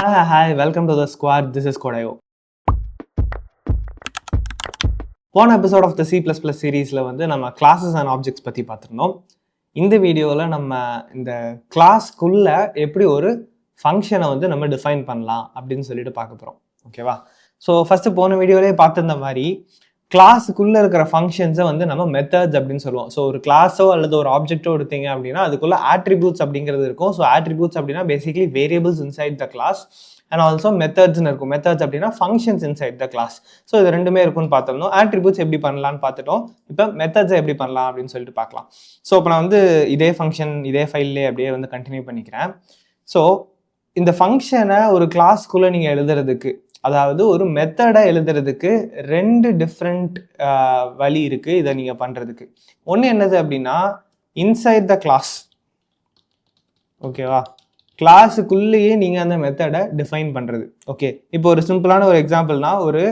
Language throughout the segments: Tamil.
Hi, welcome to the squad. This is Kodayo. போன எபிசோட் ஆஃப் த C++ சீரீஸில் வந்து நம்ம கிளாஸஸ் அண்ட் ஆப்ஜெக்ட்ஸ் பற்றி பார்த்துருந்தோம். இந்த வீடியோவில் நம்ம இந்த கிளாஸ்க்குள்ளே எப்படி ஒரு ஃபங்க்ஷனை வந்து நம்ம டிஃபைன் பண்ணலாம் அப்படின்னு சொல்லிட்டு பார்க்க போகிறோம். ஓகேவா? ஸோ ஃபஸ்ட்டு போன வீடியோலேயே பார்த்துருந்த மாதிரி கிளாஸுக்குள்ளே இருக்கிற ஃபங்க்ஷன்ஸை வந்து நம்ம மெத்தட்ஸ் அப்படின்னு சொல்லுவோம். ஸோ ஒரு கிளாஸோ அல்லது ஒரு ஆப்ஜெக்டோ எடுத்தீங்க அப்படின்னா அதுக்குள்ளே ஆட்ரிபியூட்ஸ் அப்படிங்கிறது இருக்கும். ஸோ ஆட்ரிபியூட்ஸ் அப்படின்னா basically variables inside the class and also மெத்தட்ஸ்னு இருக்கும். மெத்தட்ஸ் அப்படின்னா functions inside the class. So இது ரெண்டுமே இருக்கும்னு பார்த்துருந்தோம். ஆட்ரிபியூட்ஸ் எப்படி பண்ணலான்னு பார்த்துட்டோம். இப்போ மெத்தட்ஸை எப்படி பண்ணலாம் அப்படின்னு சொல்லிட்டு பார்க்கலாம். ஸோ இப்போ நான் வந்து இதே ஃபங்க்ஷன் இதே ஃபைல்லே அப்படியே வந்து கண்டினியூ பண்ணிக்கிறேன். ஸோ இந்த ஃபங்க்ஷனை ஒரு கிளாஸ்க்குள்ளே நீங்கள் எழுதுறதுக்கு, அதாவது ஒரு மெத்தடை எழுதுறதுக்கு ரெண்டு டிஃப்ரெண்ட் வழி இருக்குது இதை நீங்கள் பண்ணுறதுக்கு. ஒன்று என்னது அப்படின்னா இன்சைட் த கிளாஸ். ஓகேவா? கிளாஸுக்குள்ளேயே நீங்கள் அந்த மெத்தடை டிஃபைன் பண்ணுறது. ஓகே, இப்போ ஒரு சிம்பிளான ஒரு எக்ஸாம்பிள்னா ஒரு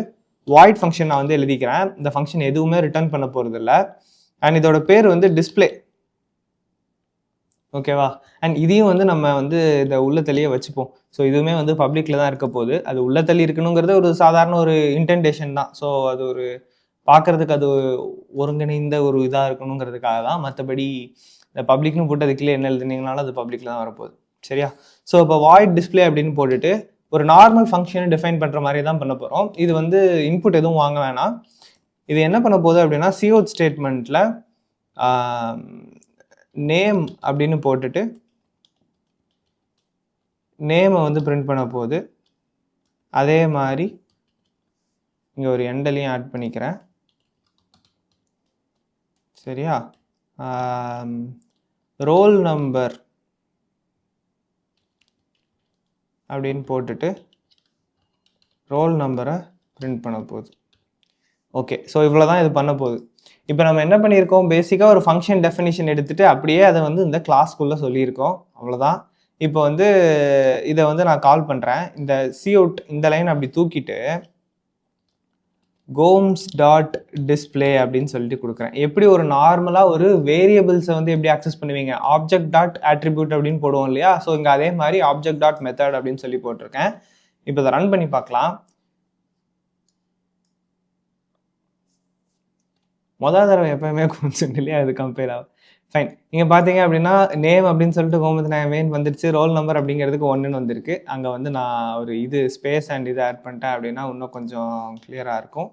வாய்ட் ஃபங்க்ஷன் நான் வந்து எழுதிக்கிறேன். இந்த ஃபங்க்ஷன் எதுவுமே ரிட்டர்ன் பண்ண போகிறது இல்லை. அண்ட் இதோட பேர் வந்து டிஸ்பிளே. ஓகேவா? அண்ட் இதையும் வந்து நம்ம வந்து இந்த உள்ளத்தள்ளியே வச்சுப்போம். ஸோ இதுவுமே வந்து பப்ளிக்கில் தான் இருக்க போகுது. அது உள்ளத்தள்ளி இருக்கணுங்கிறது ஒரு சாதாரண ஒரு இன்டென்டேஷன் தான். ஸோ அது ஒரு பார்க்குறதுக்கு அது ஒருங்கிணைந்த ஒரு இதாக இருக்கணுங்கிறதுக்காக தான். மற்றபடி இந்த பப்ளிக்னு போட்டு அதுக்குள்ளே என்ன எழுதுனீங்கனாலும் அது பப்ளிக்கில் தான் வரப்போகுது. சரியா? ஸோ இப்போ வாய்ட் டிஸ்பிளே அப்படின்னு போட்டுட்டு ஒரு நார்மல் ஃபங்க்ஷனை டிஃபைன் பண்ணுற மாதிரி தான் பண்ண போகிறோம். இது வந்து இன்புட் எதுவும் வாங்க வேணாம். இது என்ன பண்ண போகுது அப்படின்னா சிஓட் ஸ்டேட்மெண்ட்டில் நேம் அப்படின்னு போட்டுட்டு நேமை வந்து பிரிண்ட் பண்ண போகுது. அதே மாதிரி இங்கே ஒரு எண்டலையும் ஆட் பண்ணிக்கிறேன். சரியா? ரோல் நம்பர் அப்படின்னு போட்டுட்டு ரோல் நம்பரை பிரிண்ட் பண்ண போகுது. ஓகே, ஸோ இவ்வளோ தான் இது பண்ண போகுது. இப்போ நம்ம என்ன பண்ணியிருக்கோம், பேசிக்காக ஒரு ஃபங்க்ஷன் டெஃபினிஷன் எடுத்துகிட்டு அப்படியே அதை வந்து இந்த கிளாஸ்க்குள்ளே சொல்லியிருக்கோம். அவ்வளோதான். இப்போ வந்து இதை வந்து நான் கால் பண்ணுறேன். இந்த சிஅவுட் இந்த லைன் அப்படி தூக்கிட்டு கோம்ஸ் டாட் டிஸ்பிளே அப்படின்னு சொல்லிட்டு கொடுக்குறேன். எப்படி ஒரு நார்மலாக ஒரு வேரியபிள்ஸை வந்து எப்படி ஆக்சஸ் பண்ணுவீங்க, ஆப்ஜெக்ட் டாட் ஆட்ரிபியூட் அப்படின்னு போடுவோம் இல்லையா? ஸோ இங்கே அதே மாதிரி ஆப்ஜெக்ட் டாட் மெத்தட் அப்படின்னு சொல்லி போட்டிருக்கேன். இப்போ இதை ரன் பண்ணி பார்க்கலாம். மொதல் தடவை எப்போயுமே கொஞ்சம் இல்லையா அது கம்பேர் ஆகும். ஃபைன். நீங்கள் பார்த்தீங்க அப்படின்னா நேம் அப்படின்னு சொல்லிட்டு கோமதி நாயமேன் வந்துடுச்சு. ரோல் நம்பர் அப்படிங்கிறதுக்கு 1ன்னு வந்திருக்கு. அங்கே வந்து நான் ஒரு இது ஸ்பேஸ் அண்ட் இது ஆட் பண்ணிட்டேன் அப்படின்னா இன்னும் கொஞ்சம் கிளியராக இருக்கும்.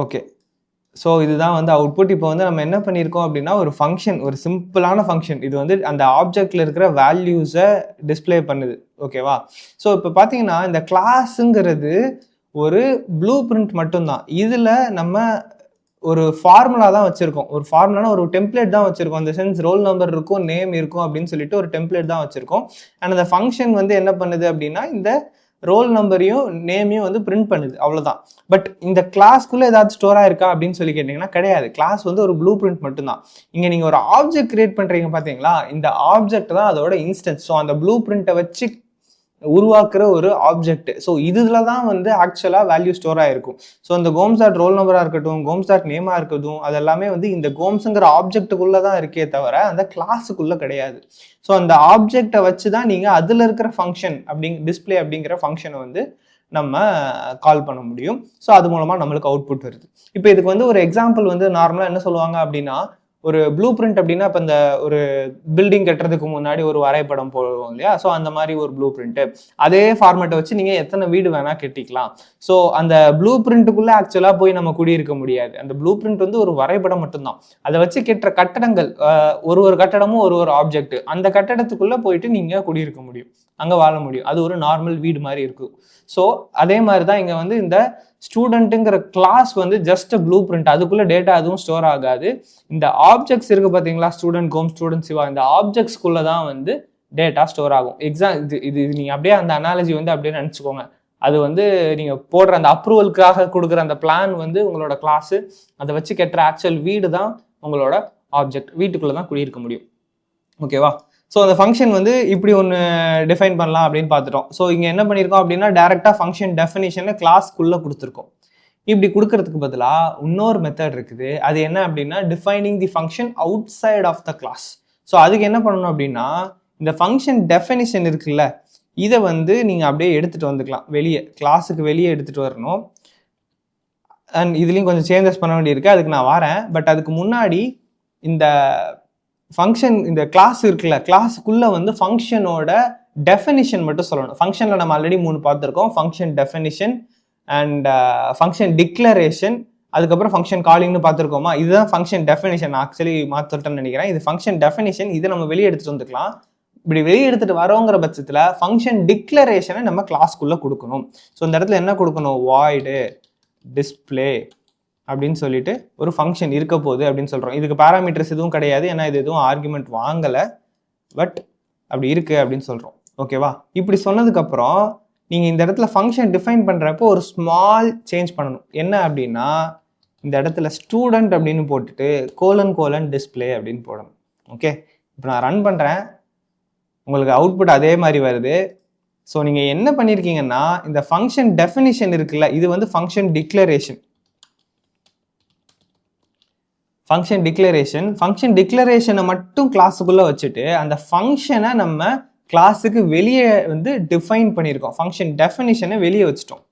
ஓகே, ஸோ இதுதான் வந்து அவுட்புட். இப்போ வந்து நம்ம என்ன பண்ணியிருக்கோம் அப்படின்னா ஒரு ஃபங்க்ஷன், ஒரு சிம்பிளான ஃபங்க்ஷன், இது வந்து அந்த ஆப்ஜெக்டில் இருக்கிற வேல்யூஸை டிஸ்பிளே பண்ணுது. ஓகேவா? ஸோ இப்போ பார்த்தீங்கன்னா இந்த கிளாஸுங்கிறது ஒரு ப்ளூ பிரிண்ட் மட்டும்தான். இதில் நம்ம ஒரு ஃபார்முலா தான் வச்சுருக்கோம். ஒரு ஃபார்முலானா ஒரு டெம்ப்ளேட் தான் வச்சுருக்கோம். அந்த சென்ஸ் ரோல் நம்பர் இருக்கும், நேம் இருக்கும் அப்படின்னு சொல்லிட்டு ஒரு டெம்ப்ளேட் தான் வச்சுருக்கோம். அண்ட் அந்த ஃபங்க்ஷன் வந்து என்ன பண்ணுது அப்படின்னா இந்த ரோல் நம்பரையும் நேமையும் வந்து பிரிண்ட் பண்ணுது. அவ்வளோதான். பட் இந்த கிளாஸ்க்குள்ளே ஏதாவது ஸ்டோராக இருக்கா அப்படின்னு சொல்லி கேட்டிங்கன்னா கிடையாது. கிளாஸ் வந்து ஒரு ப்ளூ பிரிண்ட் மட்டும்தான். இங்கே நீங்கள் ஒரு ஆப்ஜெக்ட் கிரியேட் பண்ணுறீங்க பார்த்தீங்களா, இந்த ஆப்ஜெக்ட் தான் அதோட இன்ஸ்டன்ஸ். ஸோ அந்த ப்ளூ பிரிண்ட்டை வச்சு உருவாக்குற ஒரு ஆப்ஜெக்ட். ஸோ இதில் தான் வந்து ஆக்சுவலாக வேல்யூ ஸ்டோர் ஆகிருக்கும். ஸோ இந்த கோம்ஸ் டாட் ரோல் நம்பராக இருக்கட்டும், கோம்ஸ் டாட் நேமாக இருக்கட்டும், அது எல்லாமே வந்து இந்த கோம்ஸுங்கிற ஆப்ஜெக்ட்டுக்குள்ளே தான் இருக்கே தவிர அந்த கிளாஸுக்குள்ளே கிடையாது. ஸோ அந்த ஆப்ஜெக்டை வச்சு தான் நீங்கள் அதில் இருக்கிற ஃபங்க்ஷன் டிஸ்பிளே அப்படிங்கிற ஃபங்க்ஷனை வந்து நம்ம கால் பண்ண முடியும். ஸோ அது மூலமாக நம்மளுக்கு அவுட்புட் வருது. இப்போ இதுக்கு வந்து ஒரு எக்ஸாம்பிள் வந்து நார்மலாக என்ன சொல்லுவாங்க அப்படின்னா ஒரு ப்ளூ பிரிண்ட் அப்படின்னா இப்போ இந்த ஒரு பில்டிங் கட்டுறதுக்கு முன்னாடி ஒரு வரைபடம் போடுவோம் இல்லையா? ஸோ அந்த மாதிரி ஒரு ப்ளூ பிரிண்ட்டு அதே ஃபார்மேட்டை வச்சு நீங்கள் எத்தனை வீடு வேணால் கட்டிக்கலாம். ஸோ அந்த ப்ளூ பிரிண்ட்டுக்குள்ளே ஆக்சுவலாக போய் நம்ம குடியிருக்க முடியாது. அந்த ப்ளூ பிரிண்ட் வந்து ஒரு வரைபடம் மட்டும்தான். அதை வச்சு கட்டுற கட்டடங்கள் ஒரு கட்டடமும் ஒரு ஆப்ஜெக்ட், அந்த கட்டடத்துக்குள்ளே போயிட்டு நீங்கள் குடியிருக்க முடியும், அங்கே வாழ முடியும். அது ஒரு நார்மல் வீடு மாதிரி இருக்கும். ஸோ அதே மாதிரி தான் இங்கே வந்து இந்த ஸ்டூடெண்ட்டுங்கிற கிளாஸ் வந்து ஜஸ்ட் ப்ளூ பிரிண்ட். அதுக்குள்ளே டேட்டா எதுவும் ஸ்டோர் ஆகாது. இந்த ஆப்ஜெக்ட்ஸ் இருக்குது பார்த்தீங்களா, ஸ்டூடெண்ட் கோம், ஸ்டூடெண்ட் சிவா, இந்த ஆப்ஜெக்ட்ஸ்குள்ளே தான் வந்து டேட்டா ஸ்டோர் ஆகும். இது நீங்கள் அப்படியே அந்த அனாலஜி வந்து அப்படியே நினச்சிக்கோங்க. அது வந்து நீங்கள் போடுற அந்த அப்ரூவலுக்காக கொடுக்குற அந்த பிளான் வந்து உங்களோட கிளாஸு, அதை வச்சு கட்டுற ஆக்சுவல் வீடு தான் உங்களோட ஆப்ஜெக்ட். வீட்டுக்குள்ளே தான் குடியிருக்க முடியும். ஓகேவா? ஸோ அந்த ஃபங்க்ஷன் வந்து இப்படி ஒன்று டிஃபைன் பண்ணலாம் அப்படின்னு பார்த்துட்டோம். ஸோ இங்கே என்ன பண்ணியிருக்கோம் அப்படின்னா டேரெக்டாக ஃபங்க்ஷன் டெஃபினிஷனை கிளாஸ்க்குள்ளே கொடுத்துருக்கோம். இப்படி கொடுக்கறதுக்கு பதிலாக இன்னொரு மெத்தட் இருக்குது. அது என்ன அப்படின்னா defining the function outside of the class. So அதுக்கு என்ன பண்ணணும் அப்படின்னா இந்த ஃபங்க்ஷன் டெஃபினிஷன் இருக்குல்ல, இதை வந்து நீங்கள் அப்படியே எடுத்துகிட்டு வந்துக்கலாம் வெளியே, கிளாஸுக்கு வெளியே எடுத்துகிட்டு வரணும். அண்ட் இதுலேயும் கொஞ்சம் சேஞ்சஸ் பண்ண வேண்டியிருக்கு, அதுக்கு நான் வரேன். பட் அதுக்கு முன்னாடி இந்த ஃபங்க்ஷன், இந்த கிளாஸ் இருக்குல்ல, கிளாஸுக்குள்ளே வந்து ஃபங்க்ஷனோட டெஃபினிஷன் மட்டும் சொல்லணும். ஃபங்க்ஷனில் நம்ம ஆல்ரெடி 3 பார்த்துருக்கோம். Function definition and function declaration, அதுக்கப்புறம் ஃபங்க்ஷன் காலிங்னு பார்த்துருக்கோமா. இதுதான் ஃபங்க்ஷன் டெஃபினிஷன். நான் ஆக்சுவலி மாற்றிட்டேன்னு நினைக்கிறேன். இது ஃபங்க்ஷன் டெஃபினிஷன். இதை நம்ம வெளியே எடுத்துகிட்டு வந்துக்கலாம். இப்படி வெளியே எடுத்துகிட்டு வரோங்கிற பட்சத்தில் ஃபங்க்ஷன் டிக்ளரேஷனை நம்ம கிளாஸ்க்குள்ளே கொடுக்கணும். ஸோ இந்த இடத்துல என்ன கொடுக்கணும், வாய்டு டிஸ்பிளே அப்படின்னு சொல்லிட்டு ஒரு ஃபங்க்ஷன் இருக்க போகுது அப்படின்னு சொல்கிறோம். இதுக்கு பேராமீட்டர்ஸ் எதுவும் கிடையாது, ஏன்னா இது எதுவும் ஆர்குமெண்ட் வாங்கலை, பட் அப்படி இருக்குது அப்படின்னு சொல்கிறோம். ஓகேவா? இப்படி சொன்னதுக்கப்புறம் நீங்கள் இந்த இடத்துல ஃபங்க்ஷன் டிஃபைன் பண்ணுறப்போ ஒரு ஸ்மால் சேஞ்ச் பண்ணணும். என்ன அப்படின்னா, இந்த இடத்துல ஸ்டூடெண்ட் அப்படின்னு போட்டுட்டு கோலன் டிஸ்பிளே அப்படின்னு போடணும். ஓகே, இப்போ நான் ரன் பண்ணுறேன், உங்களுக்கு அவுட்புட் அதே மாதிரி வருது. ஸோ நீங்கள் என்ன பண்ணியிருக்கீங்கன்னா, இந்த ஃபங்க்ஷன் டெஃபினிஷன் இருக்குல்ல, இது வந்து ஃபங்க்ஷன் டிக்ளரேஷன். ஃபங்க்ஷன் டிக்ளரேஷனை மட்டும் கிளாஸுக்குள்ளே வச்சுட்டு அந்த ஃபங்க்ஷனை நம்ம கிளாஸுக்கு வெளியே வந்து டிஃபைன் பண்ணியிருக்கோம். ஃபங்க்ஷன் டெஃபினிஷனை வெளியே வச்சுட்டோம்.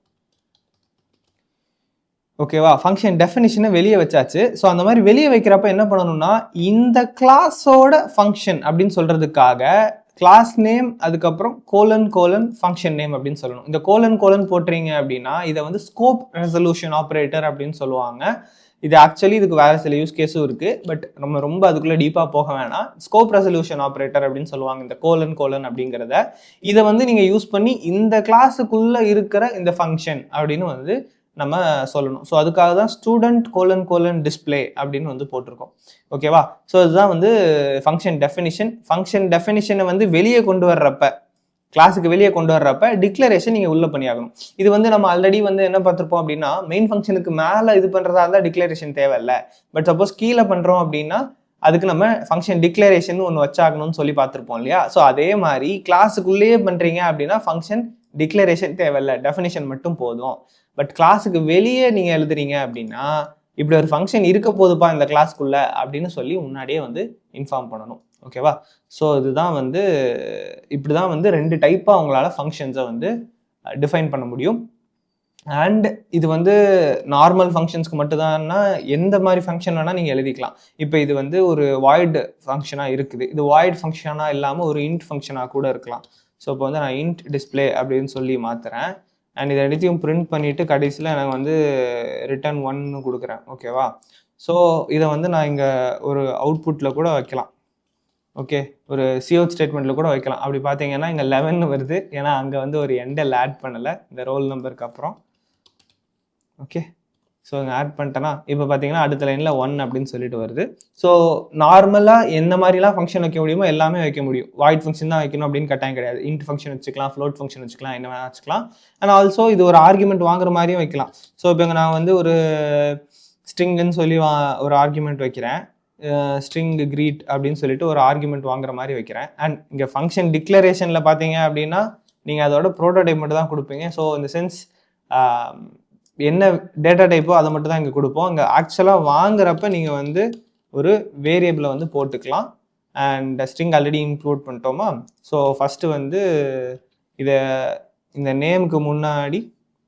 ஓகேவா? ஃபங்க்ஷன் டெஃபினிஷனை வெளியே வச்சாச்சு. ஸோ அந்த மாதிரி வெளியே வைக்கிறப்ப என்ன பண்ணணும்னா, இந்த கிளாஸோட ஃபங்க்ஷன் அப்படின்னு சொல்கிறதுக்காக கிளாஸ் நேம் அதுக்கப்புறம் கோலன் ஃபங்க்ஷன் நேம் அப்படின்னு சொல்லணும். இந்த கோலன் போட்டுறீங்க அப்படின்னா இதை வந்து ஸ்கோப் ரெசல்யூஷன் ஆப்ரேட்டர் அப்படின்னு சொல்லுவாங்க. இது ஆக்சுவலி இதுக்கு வேறு சில யூஸ் கேஸும் இருக்குது, பட் நம்ம ரொம்ப அதுக்குள்ளே டீப்பாக போக வேணாம். ஸ்கோப் ரெசல்யூஷன் ஆப்ரேட்டர் அப்படின்னு சொல்லுவாங்க இந்த கோலன் அப்படிங்கிறத. இதை வந்து நீங்கள் யூஸ் பண்ணி இந்த கிளாஸுக்குள்ளே இருக்கிற இந்த ஃபங்க்ஷன் அப்படின்னு வந்து நம்ம சொல்லணும். ஸோ அதுக்காக தான் ஸ்டூடெண்ட் கோலன் டிஸ்பிளே அப்படின்னு வந்து போட்டிருக்கோம். ஓகேவா? ஸோ இதுதான் வந்து ஃபங்க்ஷன் டெஃபினிஷனை வந்து வெளியே கொண்டு வர்றப்ப, கிளாஸுக்கு வெளியே கொண்டு வர்றப்ப டிக்ளரேஷன் நீங்கள் உள்ள பண்ணியாகணும். இது வந்து நம்ம ஆல்ரெடி வந்து என்ன பார்த்துருப்போம் அப்படின்னா, மெயின் ஃபங்க்ஷனுக்கு மேலே இது பண்ணுறதா இருந்தால் டிக்ளரேஷன் தேவையில்லை. பட் சப்போஸ் கீழே பண்ணுறோம் அப்படின்னா அதுக்கு நம்ம ஃபங்க்ஷன் டிக்ளரேஷன் ஒன்று வச்சாகணும்னு சொல்லி பார்த்துருப்போம் இல்லையா? ஸோ அதே மாதிரி கிளாஸுக்குள்ளேயே பண்ணுறீங்க அப்படின்னா ஃபங்க்ஷன் டிக்ளரேஷன் தேவையில்லை, டெஃபினிஷன் மட்டும் போதும். பட் கிளாஸுக்கு வெளியே நீங்கள் எழுதுறீங்க அப்படின்னா, இப்படி ஒரு ஃபங்க்ஷன் இருக்க போதுப்பா இந்த கிளாஸ்க்குள்ளே அப்படின்னு சொல்லி முன்னாடியே வந்து இன்ஃபார்ம் பண்ணணும். ஓகேவா? ஸோ இதுதான் வந்து இப்படி தான் வந்து 2 டைப்பாக அவங்களால ஃபங்க்ஷன்ஸை வந்து டிஃபைன் பண்ண முடியும். அண்ட் இது வந்து நார்மல் ஃபங்க்ஷன்ஸ்க்கு மட்டும்தான்னா எந்த மாதிரி ஃபங்க்ஷன் வேணால் நீங்கள் எழுதிக்கலாம். இப்போ இது வந்து ஒரு வாய்டு ஃபங்க்ஷனாக இருக்குது, இது வாய்டு ஃபங்க்ஷனாக இல்லாமல் ஒரு இன்ட் ஃபங்க்ஷனாக கூட இருக்கலாம். ஸோ இப்போ வந்து நான் இன்ட் டிஸ்பிளே அப்படின்னு சொல்லி மாற்றுறேன். அண்ட் இதை எல்லாத்தையும் பிரிண்ட் பண்ணிவிட்டு கடைசியில் எனக்கு வந்து ரிட்டர்ன் 1 கொடுக்குறேன். ஓகேவா? ஸோ இதை வந்து நான் இங்கே ஒரு அவுட்புட்டில் கூட வைக்கலாம். ஓகே, ஒரு சிஓத் ஸ்டேட்மெண்ட்டில் கூட வைக்கலாம். அப்படி பார்த்தீங்கன்னா இங்கே 11 வருது, ஏன்னா அங்கே வந்து ஒரு எண்டல் ஆட் பண்ணலை இந்த ரோல் நம்பருக்கு அப்புறம். ஓகே, ஸோ இங்கே ஆட் பண்ணிட்டேன்னா இப்போ பார்த்தீங்கன்னா அடுத்த லைனில் 1 அப்படின்னு சொல்லிட்டு வருது. ஸோ நார்மலாக எந்த மாதிரிலாம் ஃபங்க்ஷன் வைக்க முடியுமோ எல்லாமே வைக்க முடியும். வாய்ட் ஃபங்க்ஷன் தான் வைக்கணும் அப்படின்னு கட்டாயம் கிடையாது. இன்ட் ஃபங்க்ஷன் வச்சுக்கலாம், ஃப்ளோட் ஃபங்க்ஷன் வச்சுக்கலாம், என்ன வேணால் வச்சுக்கலாம். அண்ட் ஆல்சோ இது ஒரு ஆர்குமெண்ட் வாங்குற மாதிரியும் வைக்கலாம். ஸோ இப்போ இங்கே நான் வந்து ஒரு ஸ்ட்ரிங்குன்னு சொல்லி ஒரு ஆர்குமெண்ட் வைக்கிறேன், ஸ்ட்ரிங் கிரீட் அப்படின்னு சொல்லிட்டு ஒரு ஆர்குமெண்ட் வாங்குற மாதிரி வைக்கிறேன். அண்ட் இங்கே ஃபங்க்ஷன் டிக்ளரேஷனில் பார்த்தீங்க அப்படின்னா நீங்கள் அதோட ப்ரோட்டோடைப் மட்டும் தான் கொடுப்பீங்க. ஸோ இந்த சென்ஸ் என்ன டேட்டா டைப்போ அதை மட்டும் தான் இங்கே கொடுப்போம். அங்கே ஆக்சுவலாக வாங்குறப்ப நீங்கள் வந்து ஒரு வேரியபிளை வந்து போட்டுக்கலாம். அண்ட் ஸ்ட்ரிங் ஆல்ரெடி இன்க்ளூட் பண்ணிட்டோமா. ஸோ ஃபஸ்ட்டு வந்து இந்த நேமுக்கு முன்னாடி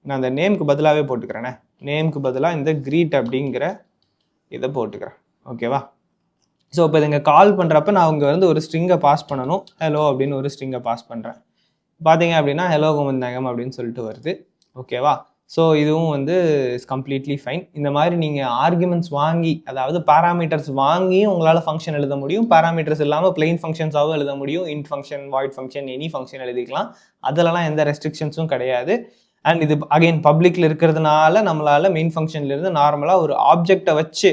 நான் அந்த நேமுக்கு பதிலாகவே போட்டுக்கிறேனே, நேமுக்கு பதிலாக இந்த கிரீட் அப்படிங்கிற இதை போட்டுக்கிறேன். ஓகேவா? ஸோ இப்போ இங்கே கால் பண்ணுறப்ப நான் இங்கே வந்து ஒரு ஸ்ட்ரிங்கை பாஸ் பண்ணணும். ஹலோ அப்படின்னு ஒரு ஸ்ட்ரிங்கை பாஸ் பண்ணுறேன். பார்த்தீங்க அப்படின்னா ஹலோ கோமந்தகம் அப்படின்னு சொல்லிட்டு வருது. ஓகேவா? ஸோ இதுவும் வந்து இஸ் கம்ப்ளீட்லி ஃபைன். இந்த மாதிரி நீங்கள் ஆர்குமெண்ட்ஸ் வாங்கி, அதாவது பேராமீட்டர்ஸ் வாங்கியும் உங்களால் ஃபங்க்ஷன் எழுத முடியும். பேராமீட்டர்ஸ் இல்லாமல் பிளெயின் ஃபங்க்ஷன்ஸாகவும் எழுத முடியும். Int function, void function, any function எழுதிக்கலாம். அதிலலாம் எந்த ரெஸ்ட்ரிக்ஷன்ஸும் கிடையாது. அண்ட் இது அகைன் பப்ளிக்கில் இருக்கிறதுனால நம்மளால் மெயின் ஃபங்க்ஷன்லேருந்து நார்மலாக ஒரு ஆப்ஜெக்டை வச்சு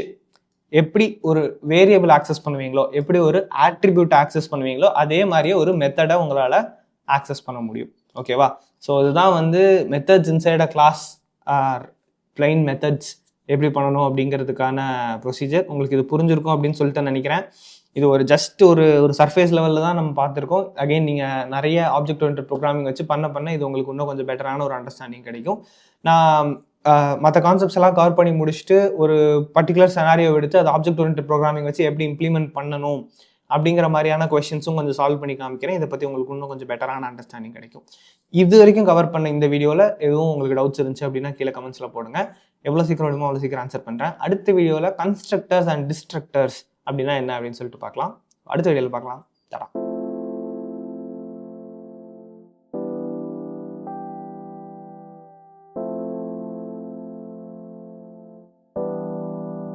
எப்படி ஒரு வேரியபிள் ஆக்சஸ் பண்ணுவீங்களோ, எப்படி ஒரு ஆட்ரிபியூட் ஆக்சஸ் பண்ணுவீங்களோ, அதே மாதிரியே ஒரு மெத்தடை உங்களால் ஆக்சஸ் பண்ண முடியும். ஓகேவா? ஸோ இதுதான் வந்து methods inside a class or plain methods எப்படி பண்ணணும் அப்படிங்கிறதுக்கான ப்ரொசீஜர். உங்களுக்கு இது புரிஞ்சிருக்கும் அப்படின்னு சொல்லிட்டு நினைக்கிறேன். இது ஒரு ஜஸ்ட் ஒரு சர்ஃபேஸ் லெவலில் தான் நம்ம பார்த்துருக்கோம். அகெயின் நீங்கள் நிறைய ஆப்ஜெக்ட் ஓரியன்டட் ப்ரோக்ராமிங் வச்சு பண்ண இது உங்களுக்கு இன்னும் கொஞ்சம் பெட்டரான ஒரு அண்டர்ஸ்டாண்டிங் கிடைக்கும். நான் மற்ற கான்செப்ட்ஸ் எல்லாம் கவர் பண்ணி முடிச்சுட்டு ஒரு பர்டிகுலர் செனாரியோ எடுத்து அது ஆப்ஜெக்ட் ஓரியன்டட் ப்ரோக்ராமிங் வச்சு எப்படி இம்ப்ளிமெண்ட் பண்ணணும் அப்படிங்கிற மாதிரியான கொஸ்டின்ஸும் கொஞ்சம் சால்வ் பண்ணி காமிக்கிறேன். இதை பற்றி உங்களுக்கு இன்னும் கொஞ்சம் பெட்டரான அண்டர்ஸ்டாண்டிங் கிடைக்கும். இது வரைக்கும் கவர் பண்ண இந்த வீடியோவில் எதுவும் உங்களுக்கு டவுட்ஸ் இருந்துச்சு அப்படின்னா கீழே கமெண்ட்ஸில் போடுங்க. எவ்வளோ சீக்கிரம் வேணுமோ அவ்வளோ சீக்கிரம் ஆன்சர் பண்ணுறேன். அடுத்த வீடியோவில் கன்ஸ்ட்ரக்டர்ஸ் அண்ட் டிஸ்ட்ரக்டர்ஸ் அப்படின்னா என்ன அப்படின்னு சொல்லிட்டு பார்க்கலாம். அடுத்த வீடியோவில் பார்க்கலாம். தரா.